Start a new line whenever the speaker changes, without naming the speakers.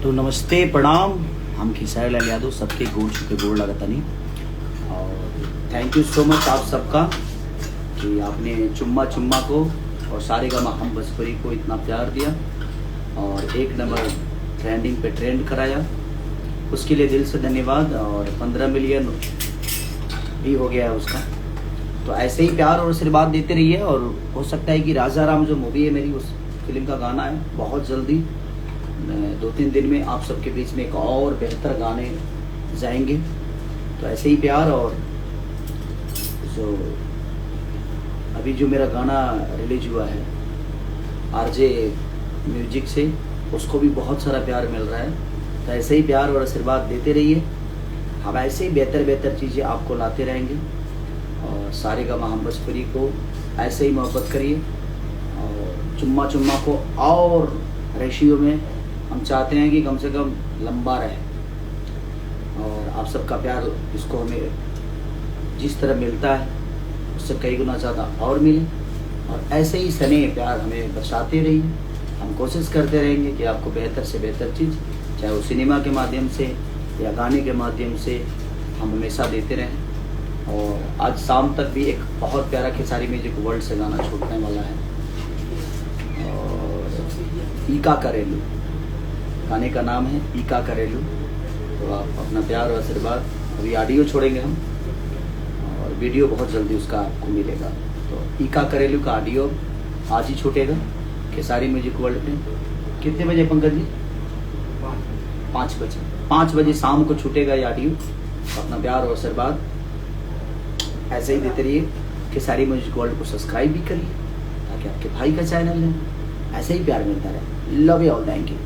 तो नमस्ते प्रणाम। हम खेसारी लाल यादव सबके गोड़ छुके गोड़ लगाता नहीं। और थैंक यू सो मच आप सबका कि आपने चुम्मा चुम्मा को और सारेगामा हम बसपरी को इतना प्यार दिया और एक नंबर ट्रेंडिंग पे ट्रेंड कराया, उसके लिए दिल से धन्यवाद। और 15 मिलियन भी हो गया है उसका। तो ऐसे ही प्यार और आशीर्वाद देते रहिए। और हो सकता है कि राजा राम जो मूवी है मेरी, उस फिल्म का गाना है बहुत जल्दी 2-3 दिन में आप सबके बीच में एक और बेहतर गाने जाएंगे। तो ऐसे ही प्यार। और जो अभी जो मेरा गाना रिलीज हुआ है आरजे म्यूजिक से, उसको भी बहुत सारा प्यार मिल रहा है। तो ऐसे ही प्यार और आशीर्वाद देते रहिए। हम ऐसे ही बेहतर बेहतर चीज़ें आपको लाते रहेंगे। और सारेगामा हम बसपरी को ऐसे ही मोहब्बत करिए। और चुम्मा चुम्मा को और रेशियो में हम चाहते हैं कि कम से कम लंबा रहे। और आप सबका प्यार इसको हमें जिस तरह मिलता है उससे कई गुना ज़्यादा और मिले। और ऐसे ही स्नेह प्यार हमें बरसाते रहिए। हम कोशिश करते रहेंगे कि आपको बेहतर से बेहतर चीज़, चाहे वो सिनेमा के माध्यम से या गाने के माध्यम से, हम हमेशा देते रहें। और आज शाम तक भी एक बहुत प्यारा खेसारी म्यूजिक वर्ल्ड से गाना छूटने वाला है। और ईका करेलू गाने का नाम है, ईका करेलू। तो आप अपना प्यार और आशीर्वाद, अभी ऑडियो छोड़ेंगे हम और वीडियो बहुत जल्दी उसका आपको मिलेगा। तो ईका करेलू का ऑडियो आज ही छूटेगा खेसारी म्यूजिक वर्ल्ड में। कितने बजे पंकज जी? 5 बजे। 5 बजे शाम को छूटेगा ये ऑडियो। तो अपना प्यार और आशीर्वाद ऐसे ही देते रहिए। खेसारी म्यूजिक वर्ल्ड को सब्सक्राइब भी करिए ताकि आपके भाई का चैनल है, ऐसे ही प्यार मिलता रहे। Love you all, thank you.